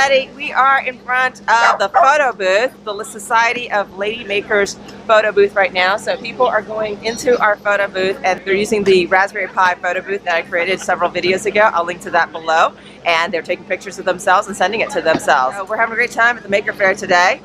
everybody. We are in front of the photo booth, the Society of Lady Makers photo booth right now. So people are going into our photo booth and they're using the Raspberry Pi photo booth that I created several videos ago. I'll link to that below. And they're taking pictures of themselves and sending it to themselves. So we're having a great time at the Maker Faire today.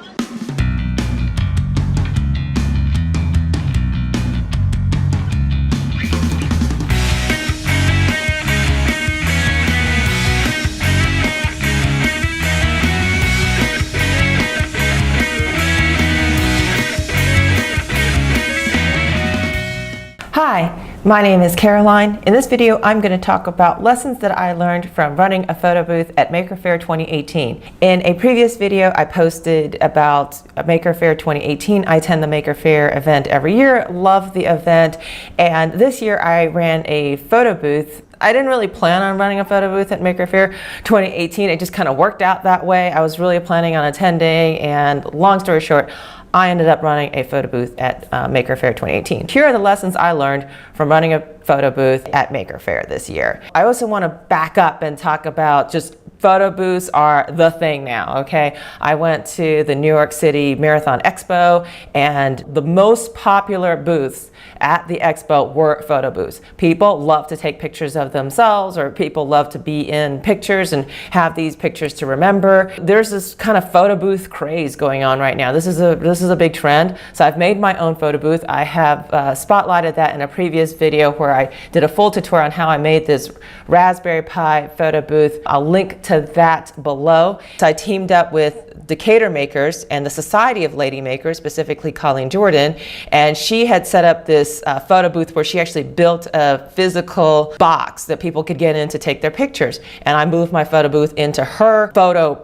Hi, my name is Caroline. In this video, I'm going to talk about lessons that I learned from running a photo booth at MakerFaire 2018. In a previous video, I posted about MakerFaire 2018. I attend the MakerFaire event every year, love the event, and this year I ran a photo booth. I didn't really plan on running a photo booth at MakerFaire 2018. It just kind of worked out that way. I was really planning on attending, and long story short, I ended up running a photo booth at MakerFaire 2018. Here are the lessons I learned from running a photo booth at MakerFaire this year. I also want to back up and talk about just photo booths are the thing now, okay? I went to the New York City Marathon Expo, and the most popular booths at the expo were photo booths. People love to take pictures of themselves, or people love to be in pictures and have these pictures to remember. There's this kind of photo booth craze going on right now. This is a big trend. So I've made my own photo booth. I have spotlighted that in a previous video where I did a full tutorial on how I made this Raspberry Pi photo booth. I'll link to that below. So I teamed up with Decatur Makers and the Society of Lady Makers, specifically Colleen Jordan, and she had set up this photo booth where she actually built a physical box that people could get in to take their pictures. And I moved my photo booth into her photo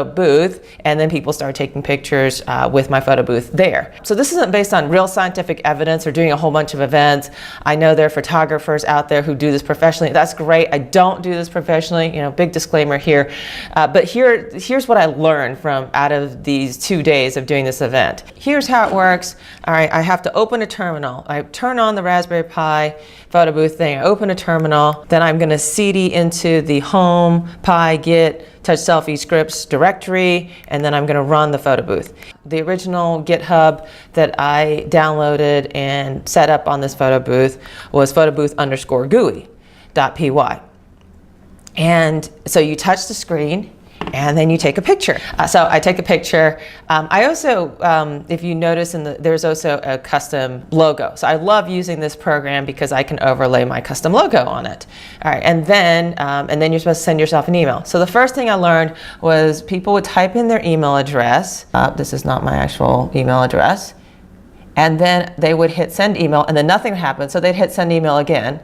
booth, and then people started taking pictures with my photo booth there. So this isn't based on real scientific evidence or doing a whole bunch of events. I know there are photographers out there who do this professionally. That's great. I don't do this professionally, you know, big disclaimer here. But here's what I learned from out of these 2 days of doing this event. Here's how it works. All right, I have to open a terminal. I turn on the Raspberry Pi photo booth thing. I open a terminal. Then I'm going to CD into the home Pi Git touch selfie scripts directory, and then I'm going to run the photo booth. The original GitHub that I downloaded and set up on this photo booth was photobooth_GUI.py. And so you touch the screen, and then you take a picture. So I take a picture. I also, if you notice, there's also a custom logo. So I love using this program because I can overlay my custom logo on it. All right, and then you're supposed to send yourself an email. So the first thing I learned was people would type in their email address. This is not my actual email address. And then they would hit send email, and then nothing would happen. So they'd hit send email again.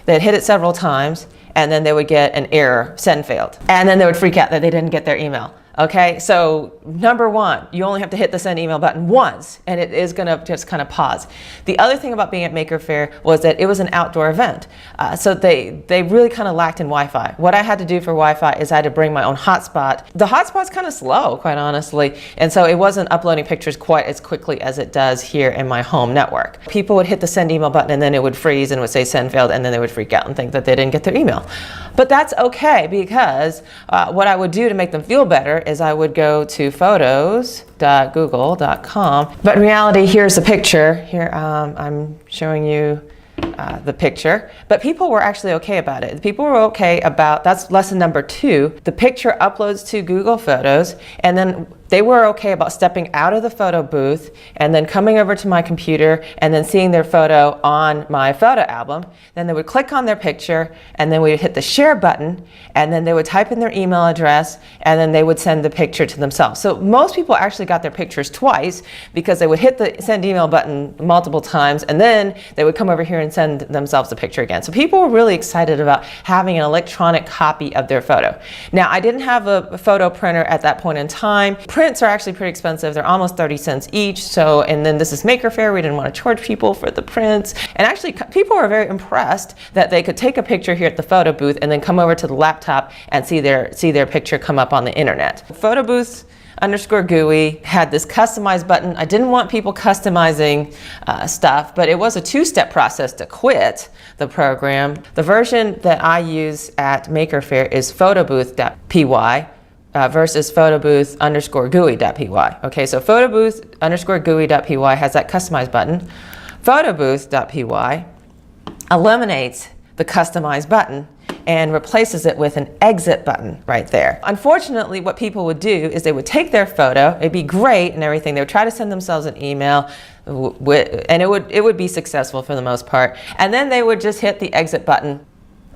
They'd hit it several times, and then they would get an error, send failed. And then they would freak out that they didn't get their email. Okay, so number one, you only have to hit the send email button once, and it is gonna just kind of pause. The other thing about being at MakerFaire was that it was an outdoor event. So they really kind of lacked in Wi-Fi. What I had to do for Wi-Fi is I had to bring my own hotspot. The hotspot's kind of slow, quite honestly, and so it wasn't uploading pictures quite as quickly as it does here in my home network. People would hit the send email button, and then it would freeze and it would say send failed, and then they would freak out and think that they didn't get their email. But that's okay, because what I would do to make them feel better is I would go to photos.google.com. But in reality, here's the picture. Here I'm showing you the picture. But people were actually okay about it. People were okay about, that's lesson number 2. The picture uploads to Google Photos, and then they were okay about stepping out of the photo booth and then coming over to my computer and then seeing their photo on my photo album. Then they would click on their picture, and then we would hit the share button, and then they would type in their email address, and then they would send the picture to themselves. So most people actually got their pictures twice, because they would hit the send email button multiple times, and then they would come over here and send themselves the picture again. So people were really excited about having an electronic copy of their photo. Now, I didn't have a photo printer at that point in time. Prints are actually pretty expensive. They're almost 30 cents each. So, and then this is MakerFaire. We didn't want to charge people for the prints. And actually, people were very impressed that they could take a picture here at the photo booth and then come over to the laptop and see their picture come up on the internet. PhotoBooth_GUI had this customized button. I didn't want people customizing stuff, but it was a 2-step process to quit the program. The version that I use at MakerFaire is photobooth.py. versus PhotoBooth _GUI.py. Okay, so PhotoBooth _GUI.py has that customize button. PhotoBooth.py eliminates the customize button and replaces it with an exit button right there. Unfortunately, what people would do is they would take their photo, it'd be great and everything, they would try to send themselves an email, and it would be successful for the most part, and then they would just hit the exit button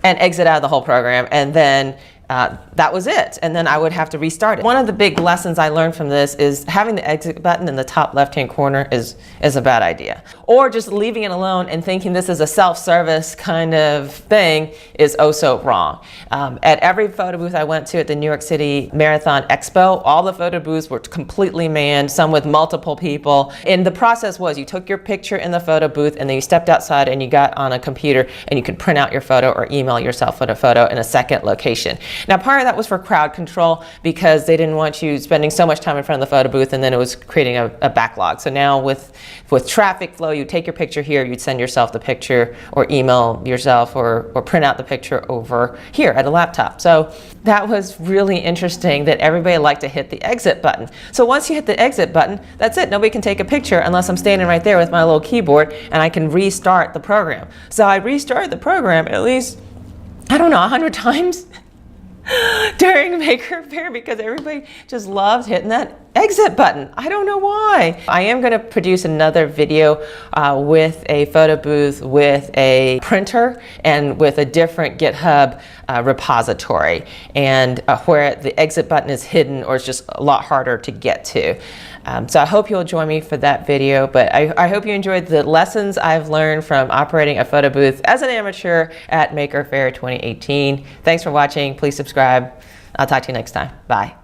and exit out of the whole program, and then that was it, and then I would have to restart it. One of the big lessons I learned from this is having the exit button in the top left-hand corner is a bad idea. Or just leaving it alone and thinking this is a self-service kind of thing is oh so wrong. At every photo booth I went to at the New York City Marathon Expo, all the photo booths were completely manned, some with multiple people. And the process was you took your picture in the photo booth and then you stepped outside and you got on a computer and you could print out your photo or email yourself with a photo in a second location. Now, part of that was for crowd control because they didn't want you spending so much time in front of the photo booth and then it was creating a backlog. So now with traffic flow, you take your picture here, you'd send yourself the picture or email yourself or print out the picture over here at a laptop. So that was really interesting that everybody liked to hit the exit button. So once you hit the exit button, that's it. Nobody can take a picture unless I'm standing right there with my little keyboard and I can restart the program. So I restarted the program at least, I don't know, 100 times during MakerFaire because everybody just loved hitting that exit button. I don't know why. I am going to produce another video with a photo booth, with a printer, and with a different GitHub repository, and where the exit button is hidden or it's just a lot harder to get to. So I hope you'll join me for that video, but I hope you enjoyed the lessons I've learned from operating a photo booth as an amateur at MakerFaire 2018. Thanks for watching. Please subscribe. I'll talk to you next time. Bye.